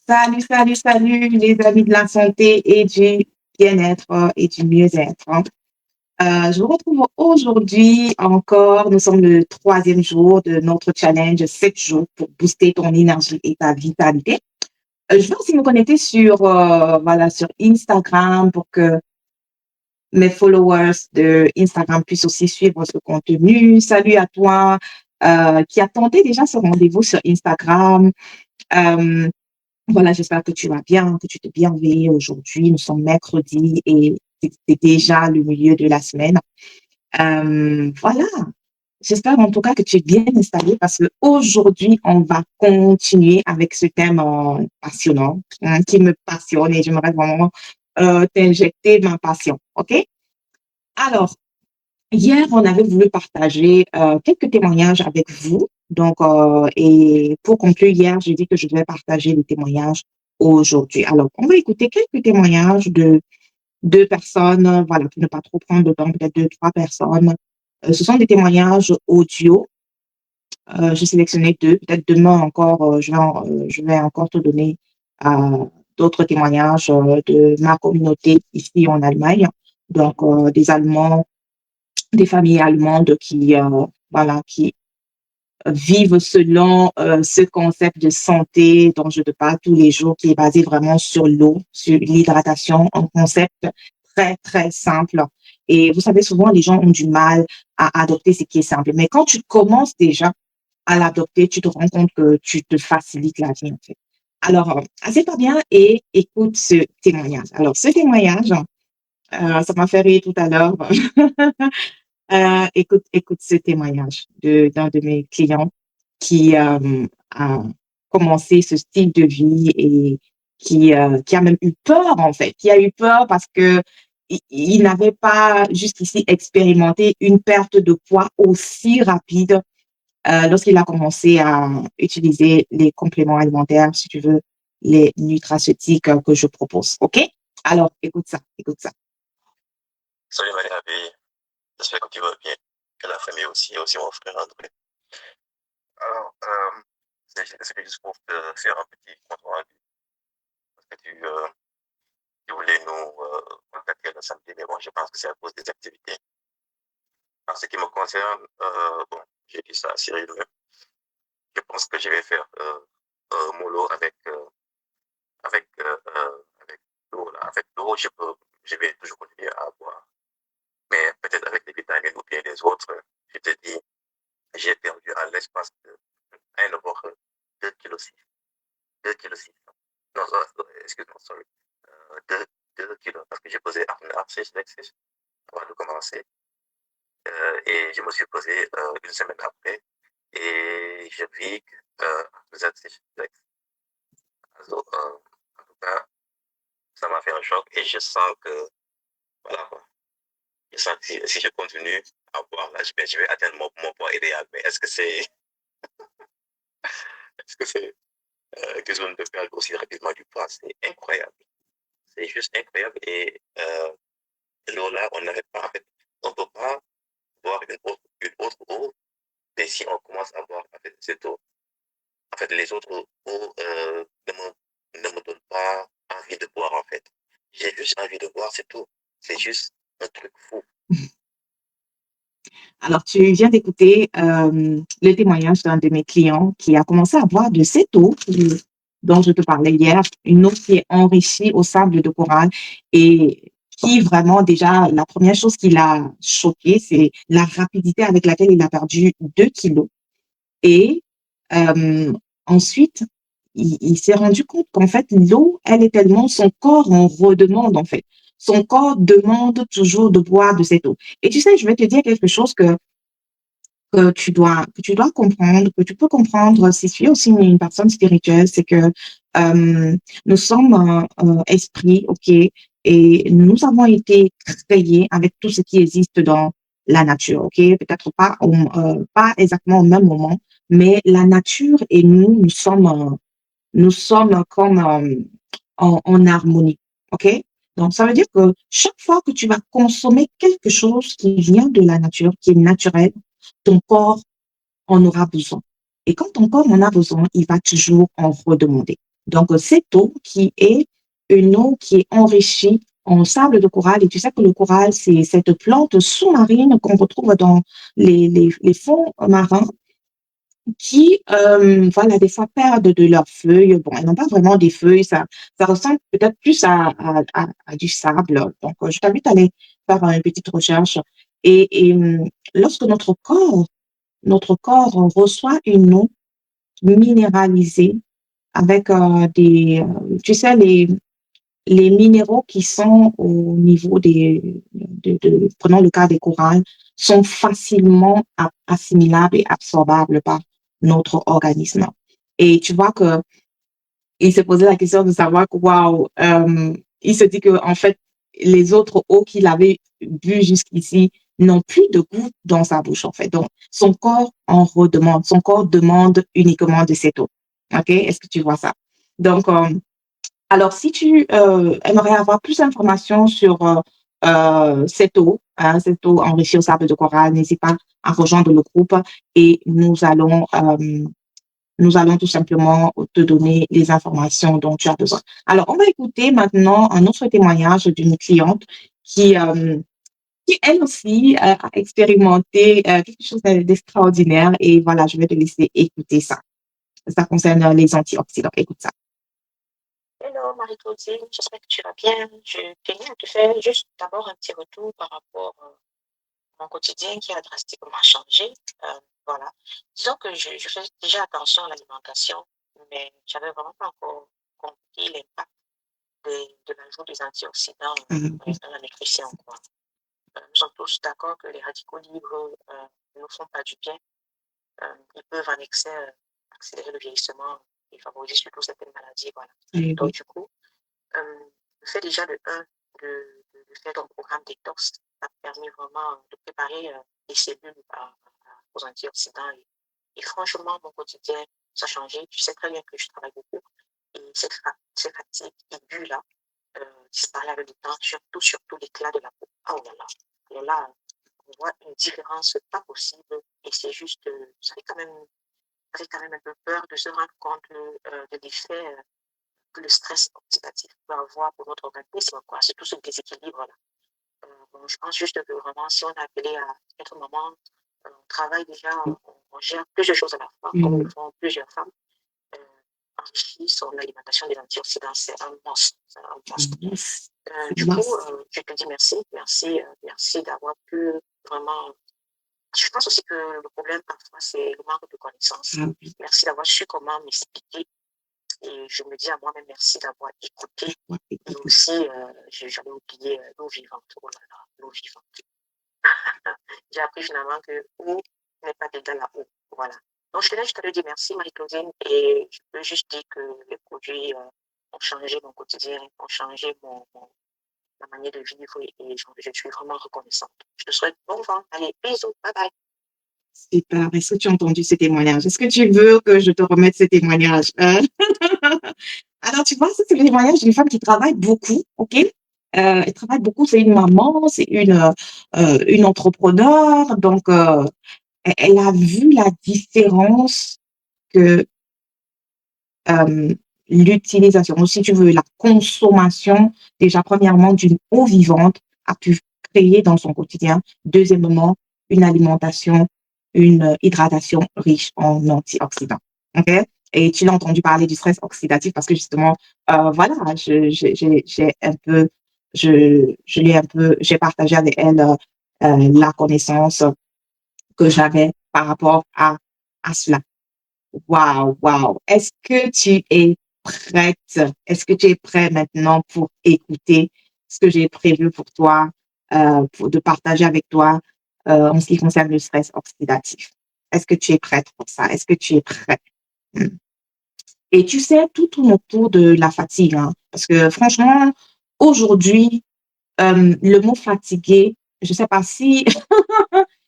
Salut, salut, salut, les amis de la santé et du bien-être et du mieux-être. Je vous retrouve aujourd'hui encore. Nous sommes le troisième jour de notre challenge 7 jours pour booster ton énergie et ta vitalité. Je vais aussi me connecter sur Instagram pour que mes followers de Instagram puissent aussi suivre ce contenu. Salut à toi qui a tenté déjà ce rendez-vous sur Instagram. Euh, Voilà, j'espère que tu vas bien, que tu t'es bien réveillé aujourd'hui. Nous sommes mercredi et c'est déjà le milieu de la semaine. Voilà, j'espère en tout cas que tu es bien installé parce qu'aujourd'hui, on va continuer avec ce thème passionnant qui me passionne et j'aimerais vraiment t'injecter ma passion. OK? Alors, hier, on avait voulu partager quelques témoignages avec vous. Donc, et pour conclure, hier, j'ai dit que je vais partager les témoignages aujourd'hui. Alors, on va écouter quelques témoignages de deux personnes, voilà, pour ne pas trop prendre de temps, peut-être deux, trois personnes. Ce sont des témoignages audio. J'ai sélectionné deux. Peut-être demain encore, je vais encore te donner d'autres témoignages de ma communauté ici en Allemagne. Donc, des Allemands, des familles allemandes qui vivent selon ce concept de santé dont je te parle tous les jours, qui est basé vraiment sur l'eau, sur l'hydratation, un concept très, très simple. Et vous savez, souvent, les gens ont du mal à adopter ce qui est simple. Mais quand tu commences déjà à l'adopter, tu te rends compte que tu te facilites la vie, en fait. Alors, assieds-toi bien et écoute ce témoignage. Alors, ce témoignage, ça m'a fait rire tout à l'heure. Écoute ce témoignage d'un de mes clients qui a commencé ce style de vie et qui a même eu peur, en fait, qui a eu peur parce que il n'avait pas jusqu'ici expérimenté une perte de poids aussi rapide lorsqu'il a commencé à utiliser les compléments alimentaires, si tu veux, les nutraceutiques que je propose. OK? Alors, écoute ça, écoute ça. Salut Valérie, j'espère que tu vas bien, que la famille aussi, et aussi mon frère André. Alors, c'était juste pour te faire un petit compte rendu, parce que tu voulais nous contacter le samedi, mais bon, je pense que c'est à cause des activités. En ce qui me concerne, bon, j'ai dit ça à Cyril même, je pense que je vais faire un mollo avec l'eau. Avec l'eau, je vais toujours continuer à boire. Mais peut-être avec les vitamines ou bien les autres, je te dis, j'ai perdu à l'espace de 2 kg 6. 2 kg 6. Non, excuse-moi, sorry. 2 kilos, parce que j'ai posé Arsenal avant de commencer. Et je me suis posé une semaine après. Et je vis Z6. Also, en tout cas, ça m'a fait un choc et je sens que, voilà quoi. Je sens que si je continue à boire là, je vais atteindre mon poids idéal. Mais est-ce que c'est question de perdre aussi rapidement du poids? C'est incroyable. C'est juste incroyable. Et l'eau là, on n'arrête pas. En fait, on ne peut pas boire une autre eau, mais si on commence à boire en fait, cette eau, en fait, les autres eaux ne me donnent pas envie de boire en fait. J'ai juste envie de boire, c'est tout. C'est juste un truc fou. Alors, tu viens d'écouter le témoignage d'un de mes clients qui a commencé à boire de cette eau dont je te parlais hier, une eau qui est enrichie au sable de corail et qui vraiment déjà, la première chose qui l'a choqué, c'est la rapidité avec laquelle il a perdu 2 kilos. Et ensuite, il s'est rendu compte qu'en fait, l'eau, elle est tellement, son corps en redemande en fait. Son corps demande toujours de boire de cette eau. Et tu sais, je vais te dire quelque chose que tu dois comprendre, que tu peux comprendre si tu es aussi une personne spirituelle, c'est que nous sommes un esprit, ok, et nous avons été créés avec tout ce qui existe dans la nature, ok, peut-être pas exactement au même moment, mais la nature et nous sommes comme en harmonie, ok? Donc, ça veut dire que chaque fois que tu vas consommer quelque chose qui vient de la nature, qui est naturel, ton corps en aura besoin. Et quand ton corps en a besoin, il va toujours en redemander. Donc, cette eau qui est une eau qui est enrichie en sable de corail. Et tu sais que le corail, c'est cette plante sous-marine qu'on retrouve dans les fonds marins qui, voilà, des fois perdent de leurs feuilles. Bon, elles n'ont pas vraiment des feuilles, ça ressemble peut-être plus à du sable. Donc, je t'invite à aller faire une petite recherche. Lorsque notre corps reçoit une eau minéralisée avec tu sais, les minéraux qui sont au niveau prenons le cas des coralles, sont facilement assimilables et absorbables par notre organisme. Et tu vois que il se posait la question de savoir que, waouh, il se dit que, en fait, les autres eaux qu'il avait bu jusqu'ici n'ont plus de goût dans sa bouche, en fait. Donc, son corps en redemande. Son corps demande uniquement de cette eau. OK? Est-ce que tu vois ça? Donc, alors, si tu aimerais avoir plus d'informations sur cette eau enrichie au sable de corail, n'hésite pas à rejoindre le groupe et nous allons tout simplement te donner les informations dont tu as besoin. Alors, on va écouter maintenant un autre témoignage d'une cliente qui elle aussi, a expérimenté quelque chose d'extraordinaire. Et voilà, je vais te laisser écouter ça. Ça concerne les antioxydants. Écoute ça. Hello Marie-Claudine, j'espère que tu vas bien. Je tenais à te faire juste d'abord un petit retour par rapport à mon quotidien qui a drastiquement changé. Voilà. Disons que je fais déjà attention à l'alimentation, mais j'avais vraiment pas encore compris l'impact de l'ajout des antioxydants dans la nutrition, quoi. Nous sommes tous d'accord que les radicaux libres ne nous font pas du bien. Ils peuvent en excès accélérer le vieillissement et favoriser surtout certaines maladies. Voilà. Donc, du coup, le fait déjà de faire ton programme détox a permis vraiment de préparer les cellules aux antioxydants. Et franchement, mon quotidien, ça a changé. Tu sais très bien que je travaille beaucoup. Et cette fatigue aiguë-là disparaît avec le temps, surtout l'éclat de la peau. Oh là là. Et là, on voit une différence pas possible. Et c'est juste, ça fait quand même un peu peur de se rendre compte de l'effet que le stress oxydatif peut avoir pour notre organisme, quoi. C'est tout ce déséquilibre-là. Bon, je pense juste que vraiment, si on est appelé à être maman, on travaille déjà, on gère plusieurs choses à la fois, comme le font plusieurs femmes. Enrichir son alimentation des antioxydants, c'est un must. C'est un must. Du coup, je te dis merci d'avoir pu vraiment. Je pense aussi que le problème parfois, c'est le manque de connaissances. Merci d'avoir su comment m'expliquer. Et je me dis à moi-même merci d'avoir écouté. Et aussi, j'avais oublié l'eau vivante. Oh là là, l'eau vivante. J'ai appris finalement que l'eau n'est pas égal à eau. Voilà. Donc, je te le dis merci, Marie-Claudine. Et je peux juste dire que les produits ont changé mon quotidien, ont changé ma manière de vivre. Et je suis vraiment reconnaissante. Je te souhaite bon vent. Allez, bisous. Bye bye. Super. Est-ce que tu as entendu ce témoignage? Est-ce que tu veux que je te remette ce témoignage? Alors, tu vois, ça, c'est le témoignage d'une femme qui travaille beaucoup, OK? Elle travaille beaucoup, c'est une maman, c'est une entrepreneur. Donc, elle a vu la différence que l'utilisation, ou si tu veux, la consommation, déjà, premièrement, d'une eau vivante a pu créer dans son quotidien. Deuxièmement, une alimentation, une hydratation riche en antioxydants. OK? Et tu l'as entendu parler du stress oxydatif parce que justement, voilà, j'ai partagé avec elle la connaissance que j'avais par rapport à cela. Waouh, waouh. Est-ce que tu es prête? Est-ce que tu es prêt maintenant pour écouter ce que j'ai prévu pour toi, de partager avec toi en ce qui concerne le stress oxydatif? Est-ce que tu es prête pour ça? Est-ce que tu es prêt? Et tu sais, tout tourne autour de la fatigue, hein, parce que franchement, aujourd'hui, le mot fatigué, je ne sais pas si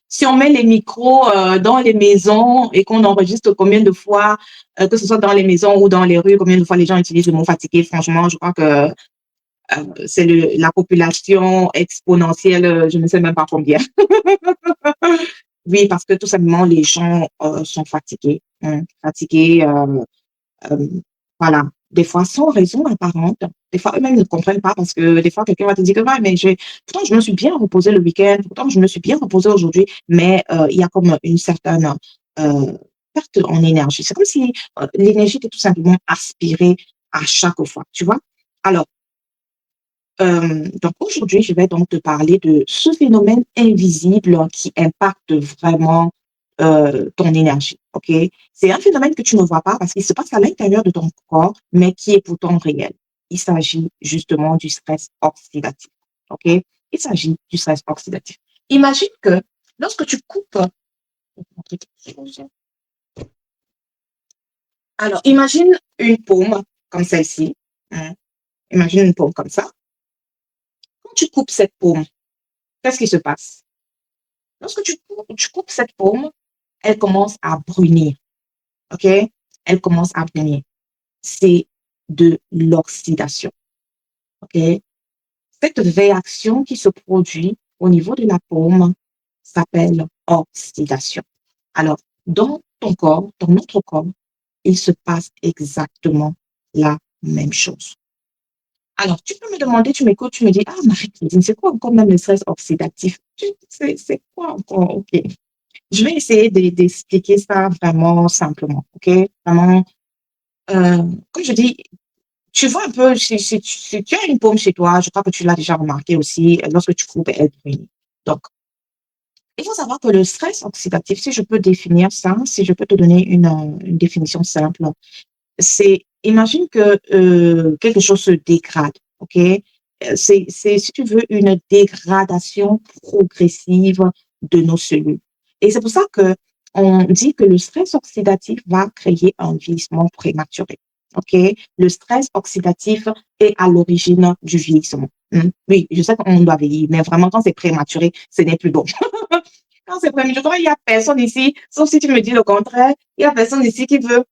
si on met les micros dans les maisons et qu'on enregistre combien de fois, que ce soit dans les maisons ou dans les rues, combien de fois les gens utilisent le mot fatigué, franchement, je crois que c'est la population exponentielle, je ne sais même pas combien. Oui, parce que tout simplement, les gens sont fatigués. Fatigués, voilà. des fois sans raison apparente. Des fois, eux-mêmes ne comprennent pas parce que des fois, quelqu'un va te dire que ouais, mais pourtant, je me suis bien reposé le week-end, pourtant, je me suis bien reposé aujourd'hui, mais il y a comme une certaine euh, perte en énergie. C'est comme si l'énergie était tout simplement aspirée à chaque fois, tu vois. Alors, donc aujourd'hui, je vais donc te parler de ce phénomène invisible qui impacte vraiment ton énergie. Ok, c'est un phénomène que tu ne vois pas parce qu'il se passe à l'intérieur de ton corps, mais qui est pourtant réel. Il s'agit justement du stress oxydatif. Ok, il s'agit du stress oxydatif. Imagine que lorsque tu coupes, alors imagine une paume comme celle-ci. Hein. Imagine une paume comme ça. Quand tu coupes cette paume, qu'est-ce qui se passe? Lorsque tu coupes cette paume, elle commence à brunir. OK? Elle commence à brunir. C'est de l'oxydation. OK? Cette réaction qui se produit au niveau de la paume s'appelle oxydation. Alors, dans ton corps, dans notre corps, il se passe exactement la même chose. Alors, tu peux me demander, tu m'écoutes, tu me dis, ah, Marie-Claudine, c'est quoi encore même le stress oxydatif? C'est quoi encore? OK. Je vais essayer d'expliquer ça vraiment simplement, OK? Vraiment, comme je dis, tu vois un peu, si tu as une paume chez toi, je crois que tu l'as déjà remarqué aussi, lorsque tu coupes, elle brille. Donc, il faut savoir que le stress oxydatif, si je peux définir ça, si je peux te donner une définition simple, c'est, imagine que quelque chose se dégrade, OK? Si tu veux, une dégradation progressive de nos cellules. Et c'est pour ça que on dit que le stress oxydatif va créer un vieillissement prématuré. OK? Le stress oxydatif est à l'origine du vieillissement. Oui, je sais qu'on doit vieillir, mais vraiment, quand c'est prématuré, ce n'est plus bon. Quand c'est prématuré, il n'y a personne ici, sauf si tu me dis le contraire, il n'y a personne ici qui veut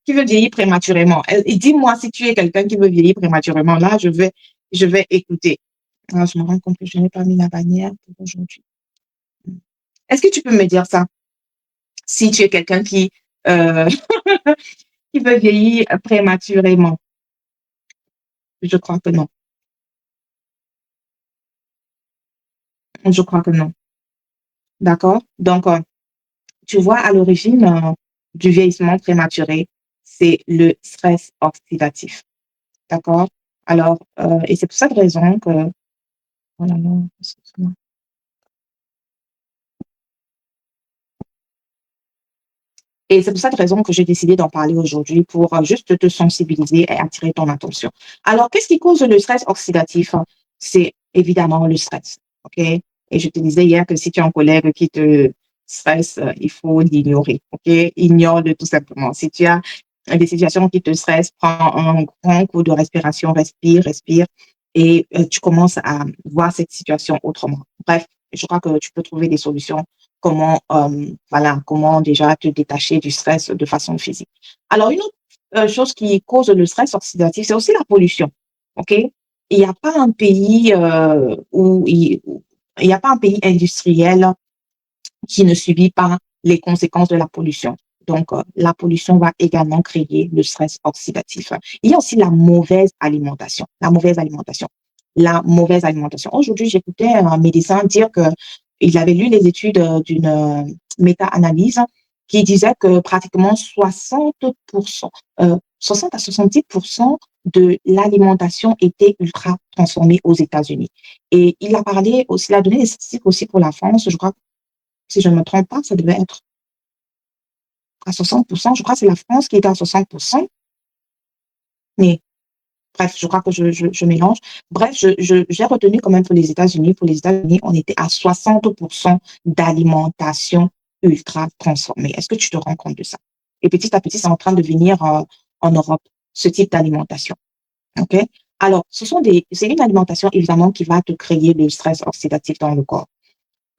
vieillir prématurément. Et dis-moi si tu es quelqu'un qui veut vieillir prématurément. Là, je vais écouter. Alors, je me rends compte que je n'ai pas mis la bannière pour aujourd'hui. Est-ce que tu peux me dire ça? Si tu es quelqu'un euh, qui veut vieillir prématurément. Je crois que non. Je crois que non. D'accord? Donc, tu vois, à l'origine du vieillissement prématuré, c'est le stress oxydatif. D'accord? Alors, et c'est pour cette raison que... Oh là là, excuse-moi. Et c'est pour cette raison que j'ai décidé d'en parler aujourd'hui pour juste te sensibiliser et attirer ton attention. Alors, qu'est-ce qui cause le stress oxydatif? C'est évidemment le stress. OK? Et je te disais hier que si tu as un collègue qui te stresse, il faut l'ignorer. OK? Ignore-le tout simplement. Si tu as des situations qui te stressent, prends un grand coup de respiration, respire, respire, et tu commences à voir cette situation autrement. Bref, je crois que tu peux trouver des solutions comment déjà te détacher du stress de façon physique. Alors, une autre chose qui cause le stress oxydatif, c'est aussi la pollution. OK? Il n'y a pas un pays il n'y a pas un pays industriel qui ne subit pas les conséquences de la pollution. Donc, la pollution va également créer le stress oxydatif. Il y a aussi la mauvaise alimentation. La mauvaise alimentation. La mauvaise alimentation. Aujourd'hui, j'écoutais un médecin dire que il avait lu les études d'une méta-analyse qui disait que pratiquement 60 à 70% de l'alimentation était ultra transformée aux États-Unis. Et il a parlé aussi, il a donné des statistiques aussi pour la France. Je crois, si je ne me trompe pas, ça devait être à 60%. Je crois que c'est la France qui était à 60%. Mais bref, je crois que je mélange. Bref, j'ai retenu quand même pour les États-Unis. Pour les États-Unis, on était à 60% d'alimentation ultra transformée. Est-ce que tu te rends compte de ça? Et petit à petit, c'est en train de venir en Europe, ce type d'alimentation. OK? Alors, c'est une alimentation, évidemment, qui va te créer le stress oxydatif dans le corps.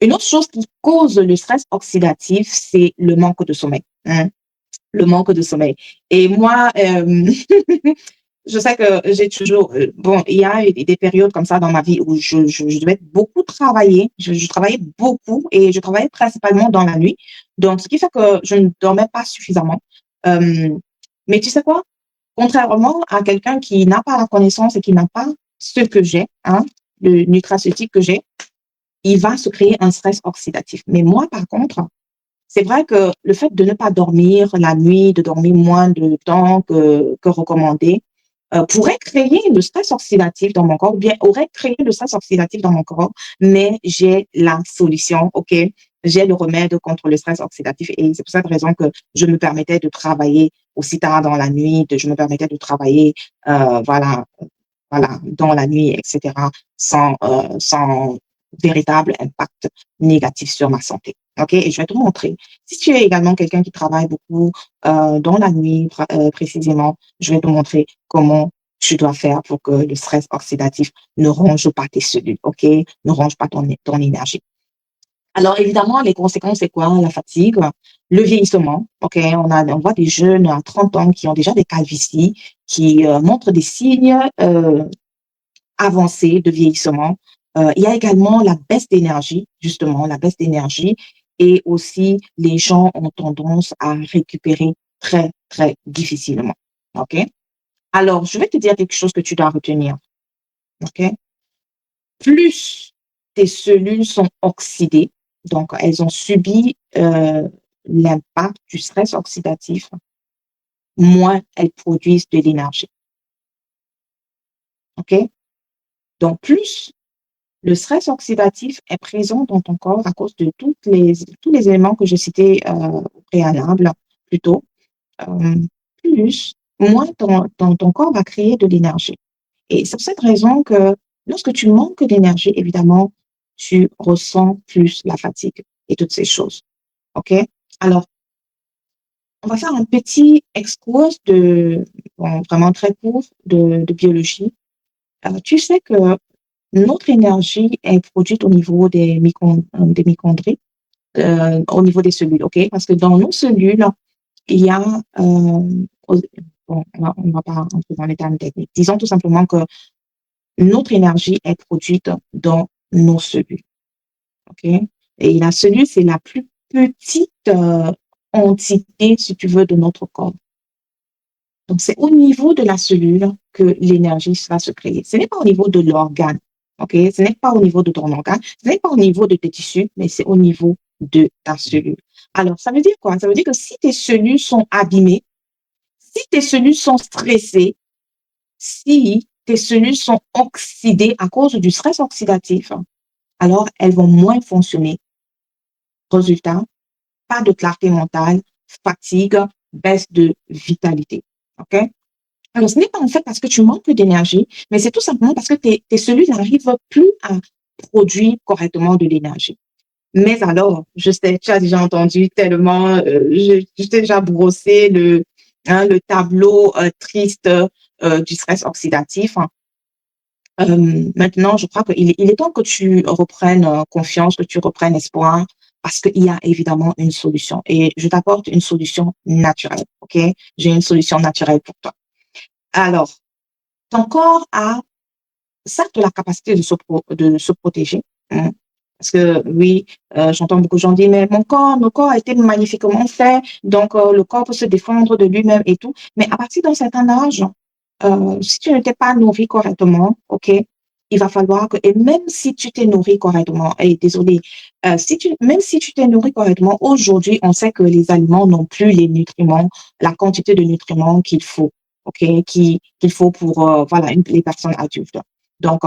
Une autre chose qui cause le stress oxydatif, c'est le manque de sommeil. Hein? Le manque de sommeil. Et moi, je sais que j'ai toujours, bon, il y a eu des périodes comme ça dans ma vie où je devais beaucoup travailler. Je travaillais beaucoup et je travaillais principalement dans la nuit. Donc, ce qui fait que je ne dormais pas suffisamment. Mais tu sais quoi? Contrairement à quelqu'un qui n'a pas la connaissance et qui n'a pas ce que j'ai, hein, le nutraceutique que j'ai, il va se créer un stress oxydatif. Mais moi, par contre, c'est vrai que le fait de ne pas dormir la nuit, de dormir moins de temps que recommandé, pourrait créer le stress oxydatif dans mon corps, ou bien aurait créé le stress oxydatif dans mon corps, mais j'ai la solution, OK? J'ai le remède contre le stress oxydatif et c'est pour cette raison que je me permettais de travailler aussi tard dans la nuit, je me permettais de travailler, voilà, voilà, dans la nuit, etc., sans véritable impact négatif sur ma santé. OK? Et je vais te montrer. Si tu es également quelqu'un qui travaille beaucoup dans la nuit, précisément, je vais te montrer comment tu dois faire pour que le stress oxydatif ne ronge pas tes cellules, OK? Ne ronge pas ton énergie. Alors, évidemment, les conséquences, c'est quoi? La fatigue, le vieillissement. OK? On voit des jeunes à 30 ans qui ont déjà des calvities, qui montrent des signes avancée de vieillissement. Il y a également la baisse d'énergie, justement, la baisse d'énergie. Et aussi, les gens ont tendance à récupérer très, très difficilement. OK? Alors, je vais te dire quelque chose que tu dois retenir. OK? Plus tes cellules sont oxydées, donc elles ont subi l'impact du stress oxydatif, moins elles produisent de l'énergie. OK? Donc, plus le stress oxydatif est présent dans ton corps à cause de tous les éléments que j'ai cités au préalable, plutôt, euh, plus, moins ton corps va créer de l'énergie. Et c'est pour cette raison que lorsque tu manques d'énergie, évidemment, tu ressens plus la fatigue et toutes ces choses. OK? Alors, on va faire un petit excours vraiment très court de biologie. Tu sais que notre énergie est produite au niveau des mitochondries, au niveau des cellules, OK? Parce que dans nos cellules, il y a, bon, on va pas entrer dans les termes techniques. Disons tout simplement que notre énergie est produite dans nos cellules, OK? Et la cellule, c'est la plus petite entité, si tu veux, de notre corps. Donc, c'est au niveau de la cellule que l'énergie va se créer. Ce n'est pas au niveau de l'organe, OK? Ce n'est pas au niveau de ton organe, ce n'est pas au niveau de tes tissus, mais c'est au niveau de ta cellule. Alors, ça veut dire quoi? Ça veut dire que si tes cellules sont abîmées, si tes cellules sont stressées, si tes cellules sont oxydées à cause du stress oxydatif, alors elles vont moins fonctionner. Résultat, pas de clarté mentale, fatigue, baisse de vitalité, OK? Alors, ce n'est pas en fait parce que tu manques d'énergie, mais c'est tout simplement parce que tes cellules n'arrivent plus à produire correctement de l'énergie. Mais alors, je sais, tu as déjà entendu tellement, je t'ai déjà brossé le tableau triste du stress oxydatif. Maintenant, je crois qu'il est temps que tu reprennes confiance, que tu reprennes espoir, parce qu'il y a évidemment une solution. Et je t'apporte une solution naturelle, OK? J'ai une solution naturelle pour toi. Alors, ton corps a certes la capacité de se protéger, hein, parce que oui, j'entends beaucoup de gens dire, mais mon corps a été magnifiquement fait, donc le corps peut se défendre de lui-même et tout. Mais à partir d'un certain âge, si tu ne t'es pas nourri correctement, OK, il va falloir que, et même si tu t'es nourri correctement, et désolé, même si tu t'es nourri correctement, aujourd'hui, on sait que les aliments n'ont plus les nutriments, la quantité de nutriments qu'il faut, OK, qu'il faut pour, voilà, les personnes adultes. Donc,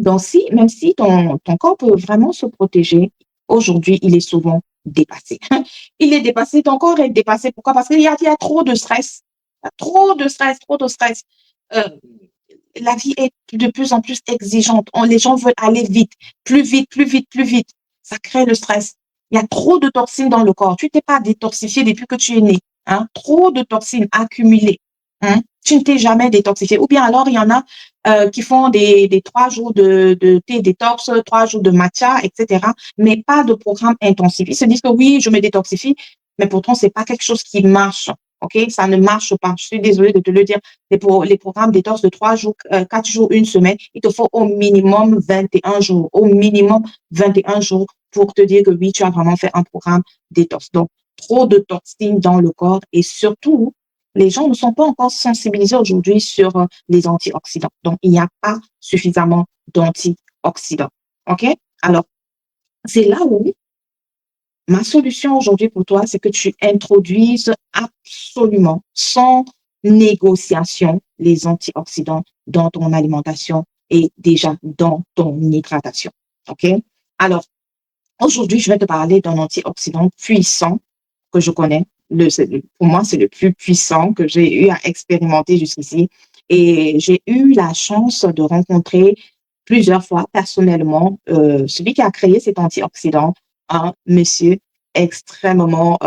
même si ton corps peut vraiment se protéger, aujourd'hui, il est souvent dépassé. Il est dépassé, ton corps est dépassé. Pourquoi? Parce qu'il y a trop de stress. Il y a trop de stress, trop de stress. Euh, la vie est de plus en plus exigeante. Les gens veulent aller vite, plus vite, plus vite, plus vite. Ça crée le stress. Il y a trop de toxines dans le corps. Tu t'es pas détoxifié depuis que tu es né. Hein? Trop de toxines accumulées. Hein? Tu ne t'es jamais détoxifié. Ou bien alors, il y en a qui font des 3 jours de thé détox, 3 jours de matcha, etc. Mais pas de programme intensif. Ils se disent que oui, je me détoxifie, mais pourtant, c'est pas quelque chose qui marche. OK? Ça ne marche pas. Je suis désolée de te le dire. Les programmes détox de 3 jours, 4 jours, une semaine, il te faut au minimum 21 jours. Au minimum 21 jours pour te dire que oui, tu as vraiment fait un programme détox. Donc, trop de toxines dans le corps et surtout, Les gens ne sont pas encore sensibilisés aujourd'hui sur les antioxydants. Donc, il n'y a pas suffisamment d'antioxydants. OK? Alors, c'est là où ma solution aujourd'hui pour toi, c'est que tu introduises absolument, sans négociation, les antioxydants dans ton alimentation et déjà dans ton hydratation. OK? Alors, aujourd'hui, je vais te parler d'un antioxydant puissant que je connais. Pour moi, c'est le plus puissant que j'ai eu à expérimenter jusqu'ici. Et j'ai eu la chance de rencontrer plusieurs fois personnellement celui qui a créé cet antioxydant, un monsieur extrêmement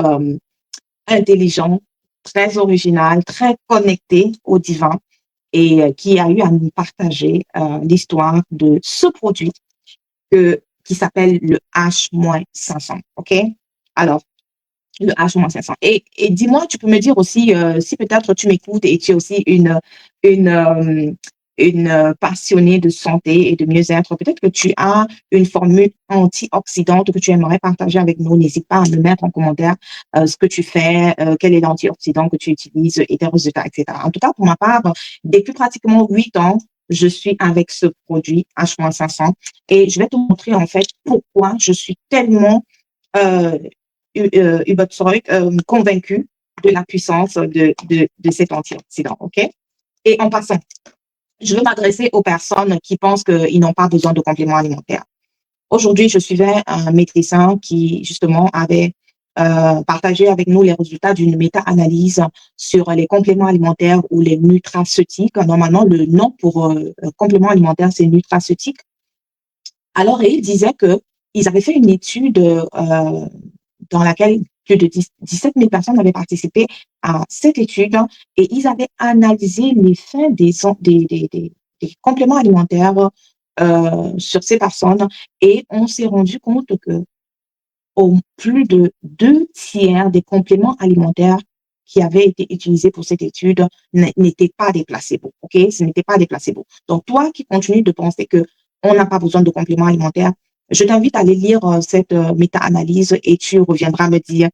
intelligent, très original, très connecté au divin et qui a eu à nous partager l'histoire de ce produit qui s'appelle le H-500. OK? Alors, le H-500. Et dis-moi, tu peux me dire aussi, si peut-être tu m'écoutes et tu es aussi une, euh, une passionnée de santé et de mieux-être, peut-être que tu as une formule antioxydante que tu aimerais partager avec nous. N'hésite pas à me mettre en commentaire ce que tu fais, quel est l'antioxydant que tu utilises et tes résultats, etc. En tout cas, pour ma part, depuis pratiquement 8 ans, je suis avec ce produit H-500 et je vais te montrer en fait pourquoi je suis tellement euh, überzeugt, convaincu de la puissance de cet antioxydant. OK? Et en passant, je veux m'adresser aux personnes qui pensent qu'ils n'ont pas besoin de compléments alimentaires. Aujourd'hui, je suivais un médecin qui, justement, avait partagé avec nous les résultats d'une méta-analyse sur les compléments alimentaires ou les nutraceutiques. Normalement, le nom pour complément alimentaire, c'est nutraceutique. Alors, il disait qu'ils avaient fait une étude dans laquelle plus de 17 000 personnes avaient participé à cette étude et ils avaient analysé l'effet des compléments alimentaires sur ces personnes et on s'est rendu compte que plus de 2 tiers des compléments alimentaires qui avaient été utilisés pour cette étude n'étaient pas des placebos. OK? Ce n'était pas des placebos. Donc, toi qui continues de penser que on n'a pas besoin de compléments alimentaires, je t'invite à aller lire cette méta-analyse et tu reviendras me dire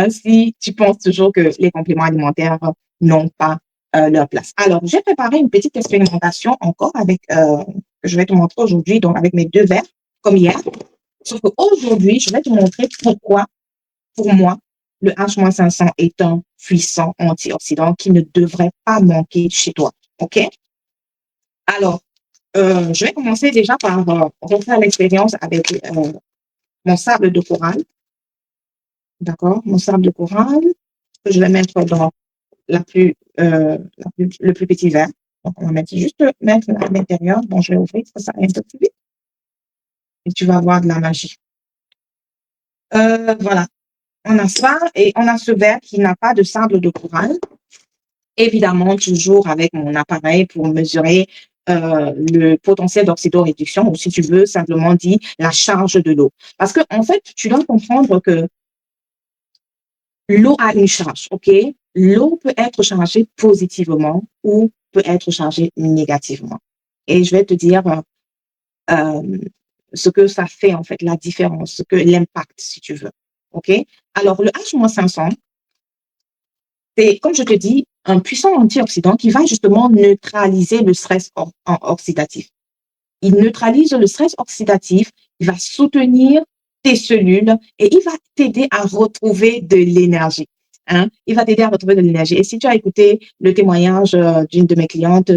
si tu penses toujours que les compléments alimentaires n'ont pas leur place. Alors, j'ai préparé une petite expérimentation encore que je vais te montrer aujourd'hui, donc avec mes 2 verres, comme hier. Sauf qu'aujourd'hui, je vais te montrer pourquoi, pour moi, le H-500 est un puissant antioxydant qui ne devrait pas manquer chez toi. OK? Alors, je vais commencer déjà par refaire l'expérience avec mon sable de corail. D'accord? Mon sable de corail, que je vais mettre dans le plus petit verre. Donc, on va juste mettre à l'intérieur. Bon, je vais ouvrir, ça va un peu plus vite. Et tu vas voir de la magie. Voilà. On a ça et on a ce verre qui n'a pas de sable de corail. Évidemment, toujours avec mon appareil pour mesurer le potentiel d'oxydoréduction ou si tu veux, simplement dit, la charge de l'eau. Parce que en fait, tu dois comprendre que l'eau a une charge, OK? L'eau peut être chargée positivement ou peut être chargée négativement. Et je vais te dire ce que ça fait, en fait, la différence, ce que l'impact, si tu veux. OK? Alors, le H-500, c'est, comme je te dis, un puissant antioxydant qui va justement neutraliser le stress oxydatif. Il neutralise le stress oxydatif, il va soutenir tes cellules et il va t'aider à retrouver de l'énergie. Hein? Il va t'aider à retrouver de l'énergie. Et si tu as écouté le témoignage d'une de mes clientes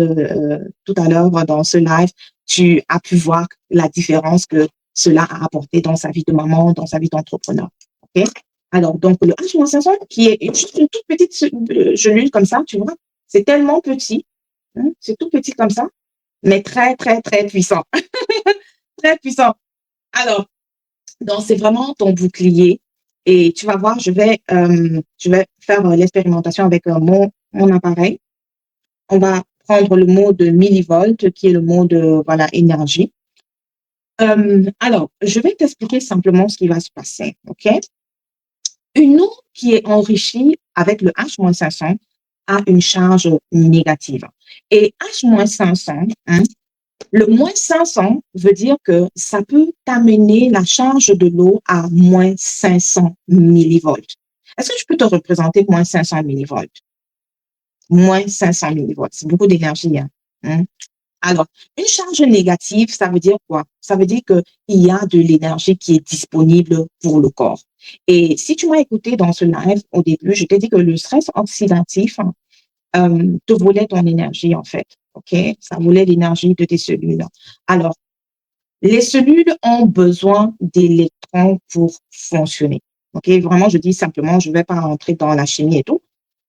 tout à l'heure dans ce live, tu as pu voir la différence que cela a apporté dans sa vie de maman, dans sa vie d'entrepreneur. OK? Alors, donc, le H-500, qui est juste une toute petite gelule comme ça, tu vois, c'est tellement petit, hein, c'est tout petit comme ça, mais très, très, très puissant. Très puissant. Alors, donc, c'est vraiment ton bouclier. Et tu vas voir, je vais faire l'expérimentation avec mon appareil. On va prendre le mot de millivolts, qui est le mot de, voilà, énergie. Alors, je vais t'expliquer simplement ce qui va se passer, OK? Une eau qui est enrichie avec le H-500 a une charge négative. Et H-500, hein, le moins 500 veut dire que ça peut t'amener la charge de l'eau à moins 500 millivolts. Est-ce que je peux te représenter moins 500 millivolts? moins 500 millivolts. C'est beaucoup d'énergie. Hein. Alors, une charge négative, ça veut dire quoi? Ça veut dire qu'il y a de l'énergie qui est disponible pour le corps. Et si tu m'as écouté dans ce live au début, je t'ai dit que le stress oxydatif te volait ton énergie, en fait. OK? Ça volait l'énergie de tes cellules. Alors, les cellules ont besoin d'électrons pour fonctionner. OK? Vraiment, je dis simplement, je ne vais pas rentrer dans la chimie et tout.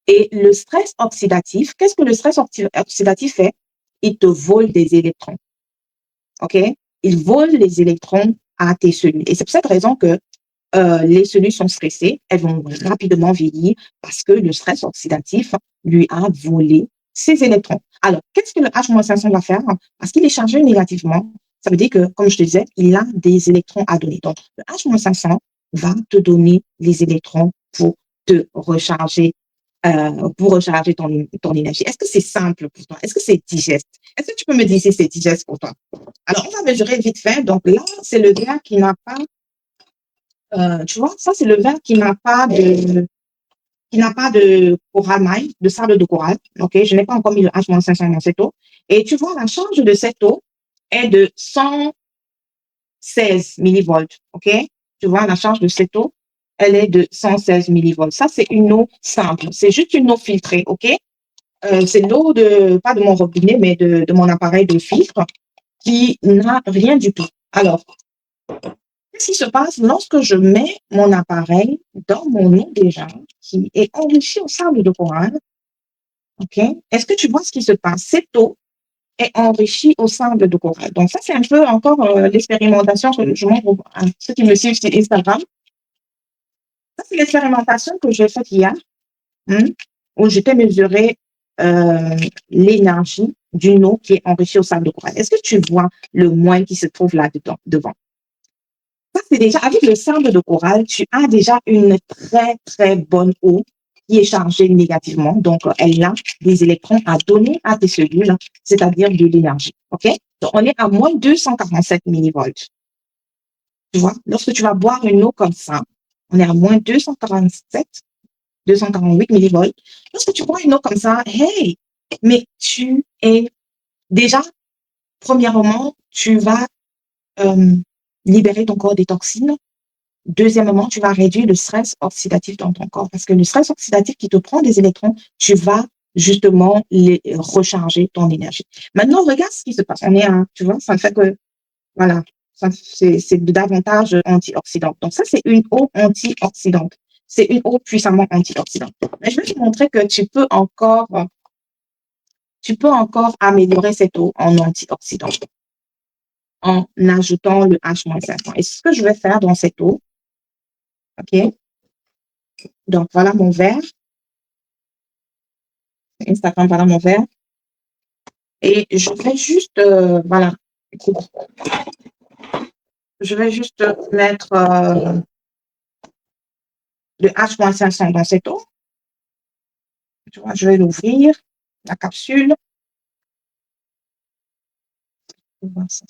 Et le stress oxydatif, qu'est-ce que le stress oxydatif fait? Il te vole des électrons. OK? Il vole les électrons à tes cellules. Et c'est pour cette raison que les cellules sont stressées, elles vont rapidement vieillir parce que le stress oxydatif lui a volé ses électrons. Alors, qu'est-ce que le H-500 va faire? Parce qu'il est chargé négativement, ça veut dire que, comme je te disais, il a des électrons à donner. Donc, le H-500 va te donner les électrons pour te recharger, pour recharger ton énergie. Est-ce que c'est simple pour toi? Est-ce que c'est digeste? Est-ce que tu peux me dire si c'est digeste pour toi? Alors, on va mesurer vite fait. Donc là, c'est le verre qui n'a pas tu vois, ça, c'est le verre qui n'a pas de corail maille, de sable de corail. OK? Je n'ai pas encore mis le H-500 dans cette eau. Et tu vois, la charge de cette eau est de 116 millivolts. OK? Tu vois, la charge de cette eau, elle est de 116 millivolts. Ça, c'est une eau simple. C'est juste une eau filtrée. OK? C'est l'eau pas de mon robinet, mais de mon appareil de filtre qui n'a rien du tout. Alors, qu'est-ce qui se passe lorsque je mets mon appareil dans mon eau déjà, qui est enrichie au sable de corail? OK? Est-ce que tu vois ce qui se passe? Cette eau est enrichie au sable de corail. Donc, ça, c'est un peu encore l'expérimentation que je montre à ceux qui me suivent sur Instagram. Ça, c'est l'expérimentation que j'ai faite hier, où je t'ai mesuré l'énergie d'une eau qui est enrichie au sable de corail. Est-ce que tu vois le moins qui se trouve là-dedans, devant? Ça, c'est déjà, avec le sable de corail, tu as déjà une très, très bonne eau qui est chargée négativement. Donc, elle a des électrons à donner à tes cellules, c'est-à-dire de l'énergie. OK? Donc, on est à moins 247 millivolts. Tu vois, lorsque tu vas boire une eau comme ça, on est à moins 247, 248 millivolts. Lorsque tu bois une eau comme ça, hey, mais tu es déjà, premièrement, tu vas libérer ton corps des toxines. Deuxièmement, tu vas réduire le stress oxydatif dans ton corps parce que le stress oxydatif qui te prend des électrons, tu vas justement les recharger ton énergie. Maintenant, regarde ce qui se passe. On est à, tu vois, ça fait que, voilà, c'est davantage antioxydante. Donc, ça, c'est une eau antioxydante. C'est une eau puissamment antioxydante. Mais je vais te montrer que tu peux encore améliorer cette eau en antioxydant en ajoutant le H-500. Et ce que je vais faire dans cette eau, OK? Donc, voilà mon verre. Instagram, voilà mon verre. Et je vais juste, voilà, je vais juste mettre le H-500 dans cette eau. Tu vois, je vais l'ouvrir, la capsule. Je vais voir ça.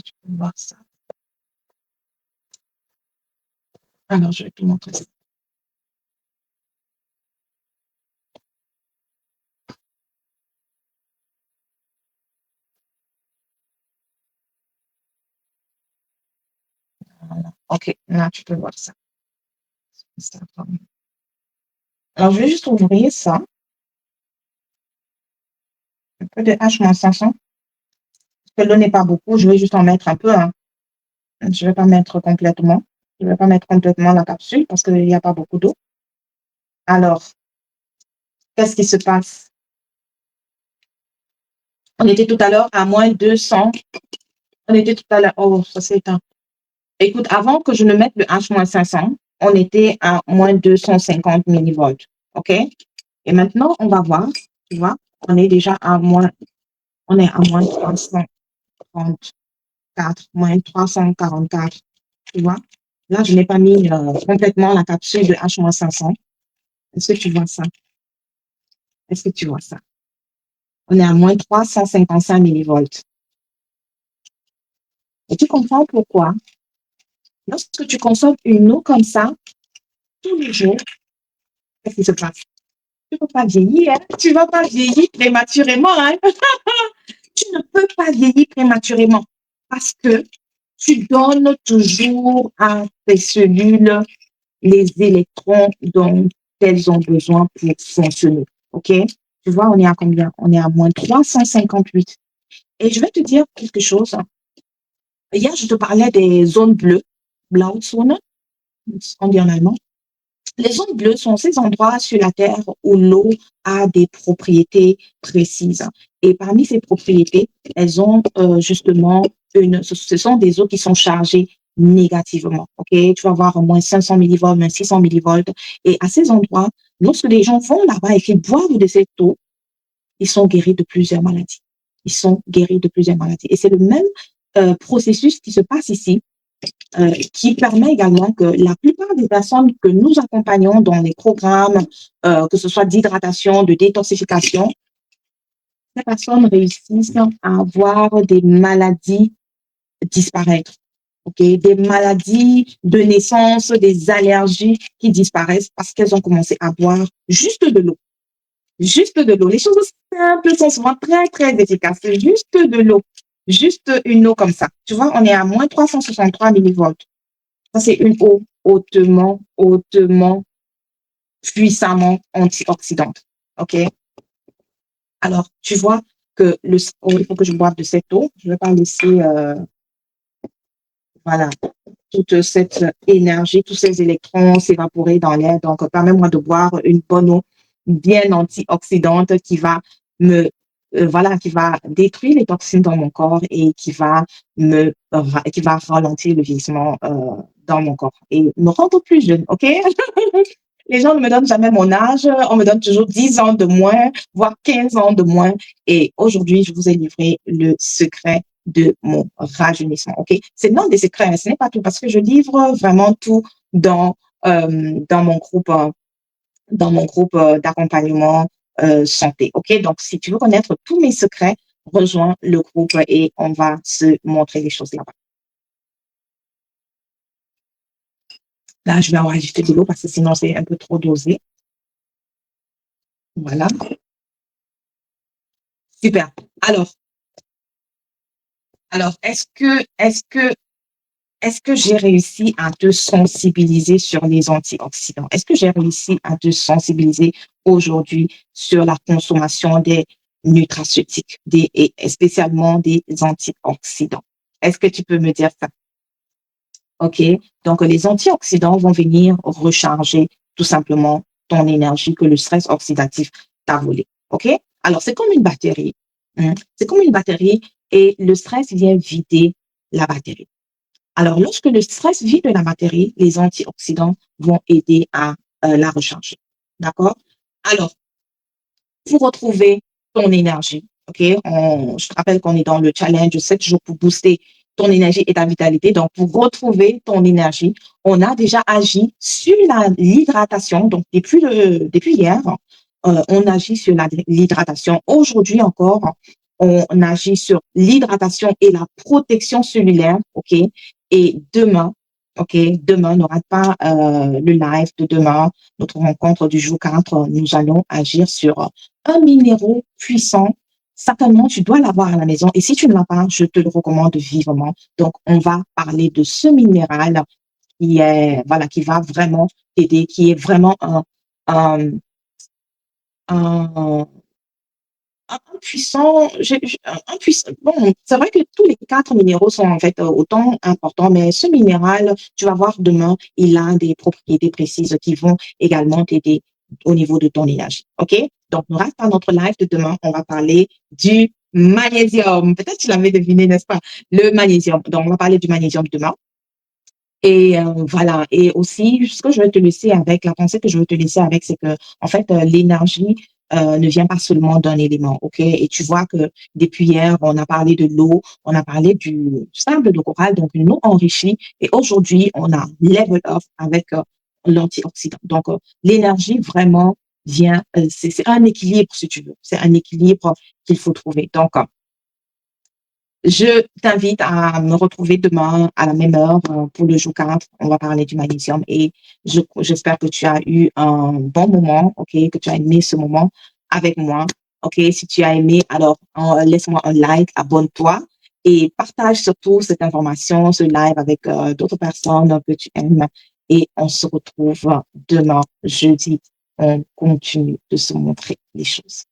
Tu peux voir ça. Alors, je vais te montrer ça. Voilà. OK, là, tu peux voir ça. Alors, je vais juste ouvrir ça. Un peu de H-500. Parce que l'eau n'est pas beaucoup, je vais juste en mettre un peu. Hein. Je ne vais pas mettre complètement. Je ne vais pas mettre complètement la capsule parce qu'il n'y a pas beaucoup d'eau. Alors, qu'est-ce qui se passe? On était tout à l'heure à moins 200. On était tout à l'heure. Oh, ça s'est éteint. Écoute, avant que je ne mette le H-500, on était à moins 250 millivolts. OK? Et maintenant, on va voir. Tu vois, on est déjà à moins 334, moins 344. Tu vois? Là, je n'ai pas mis complètement la capsule de H-500. Est-ce que tu vois ça? Est-ce que tu vois ça? On est à moins 355 millivolts. Et tu comprends pourquoi Lorsque tu consommes une eau comme ça, tous les jours, qu'est-ce qui se passe? Tu ne peux pas vieillir, hein? Tu ne vas pas vieillir prématurément, hein? Tu ne peux pas vieillir prématurément parce que tu donnes toujours à tes cellules les électrons dont elles ont besoin pour fonctionner. OK? Tu vois, on est à combien? On est à moins 358. Et je vais te dire quelque chose. Hier, je te parlais des zones bleues, Blauzone, on dit en allemand. Les zones bleues sont ces endroits sur la Terre où l'eau a des propriétés précises. Et parmi ces propriétés, elles ont justement ce sont des eaux qui sont chargées négativement. Ok, tu vas avoir moins 500 millivolts, moins 600 millivolts. Et à ces endroits, lorsque les gens vont là-bas et qu'ils boivent de cette eau, ils sont guéris de plusieurs maladies. Ils sont guéris de plusieurs maladies. Et c'est le même processus qui se passe ici qui permet également que la plupart des personnes que nous accompagnons dans les programmes, que ce soit d'hydratation, de détoxification, ces personnes réussissent à avoir des maladies disparaître. Okay? Des maladies de naissance, des allergies qui disparaissent parce qu'elles ont commencé à boire juste de l'eau. Juste de l'eau. Les choses simples sont souvent très, très efficaces. Juste de l'eau. Juste une eau comme ça. Tu vois, on est à moins 363 millivolts. Ça, c'est une eau hautement, hautement, puissamment antioxydante. OK? Alors, tu vois que il faut que je boive de cette eau. Je ne vais pas laisser, voilà, toute cette énergie, tous ces électrons s'évaporer dans l'air. Donc, permets-moi de boire une bonne eau bien antioxydante qui va me, voilà, qui va détruire les toxines dans mon corps et qui va ralentir le vieillissement dans mon corps et me rendre plus jeune, OK? Les gens ne me donnent jamais mon âge, on me donne toujours 10 ans de moins, voire 15 ans de moins. Et aujourd'hui, je vous ai livré le secret de mon rajeunissement, OK? C'est l'un des secrets, mais ce n'est pas tout parce que je livre vraiment tout dans, dans mon groupe, d'accompagnement santé, OK? Donc, si tu veux connaître tous mes secrets, rejoins le groupe et on va se montrer les choses là-bas. Là, je vais en rajouter de l'eau parce que sinon, c'est un peu trop dosé. Voilà. Super. Alors, est-ce que j'ai réussi à te sensibiliser sur les antioxydants? Est-ce que j'ai réussi à te sensibiliser aujourd'hui sur la consommation des nutraceutiques et spécialement des antioxydants? Est-ce que tu peux me dire ça? OK. Donc, les antioxydants vont venir recharger tout simplement ton énergie que le stress oxydatif t'a volé. OK? Alors, c'est comme une batterie. C'est comme une batterie et le stress vient vider la batterie. Alors, lorsque le stress vide la batterie, les antioxydants vont aider à la recharger. D'accord? Alors, pour retrouver ton énergie, OK? Je te rappelle qu'on est dans le challenge 7 jours pour booster ton énergie et ta vitalité. Donc, pour retrouver ton énergie, on a déjà agi sur l'hydratation. Donc, depuis hier, on agit sur l'hydratation. Aujourd'hui encore, on agit sur l'hydratation et la protection cellulaire, OK? Et demain, OK, demain, ne rate pas le live de demain, notre rencontre du jour 4. Nous allons agir sur un minéraux puissant. Certainement, tu dois l'avoir à la maison. Et si tu ne l'as pas, je te le recommande vivement. Donc, on va parler de ce minéral voilà, qui va vraiment t'aider, qui est vraiment un, un puissant, bon, c'est vrai que tous les 4 minéraux sont en fait autant importants, mais ce minéral, tu vas voir demain, il a des propriétés précises qui vont également t'aider au niveau de ton énergie. OK? Donc, ne rate pas notre live de demain. On va parler du magnésium. Peut-être que tu l'avais deviné, n'est-ce pas? Le magnésium. Donc, on va parler du magnésium demain. Et voilà. Et aussi, ce que je vais te laisser avec, la pensée que je veux te laisser avec, c'est que, en fait, l'énergie ne vient pas seulement d'un élément, OK? Et tu vois que depuis hier, on a parlé de l'eau, on a parlé du sable de corail, donc une eau enrichie. Et aujourd'hui, on a level up avec l'antioxydant. Donc, l'énergie vraiment vient, c'est un équilibre, si tu veux. C'est un équilibre qu'il faut trouver. Donc, Je t'invite à me retrouver demain à la même heure pour le jour 4. On va parler du magnésium et j'espère que tu as eu un bon moment, ok, que tu as aimé ce moment avec moi. Ok, si tu as aimé, alors laisse-moi un like, abonne-toi et partage surtout cette information, ce live avec d'autres personnes que tu aimes. Et on se retrouve demain, jeudi. On continue de se montrer les choses.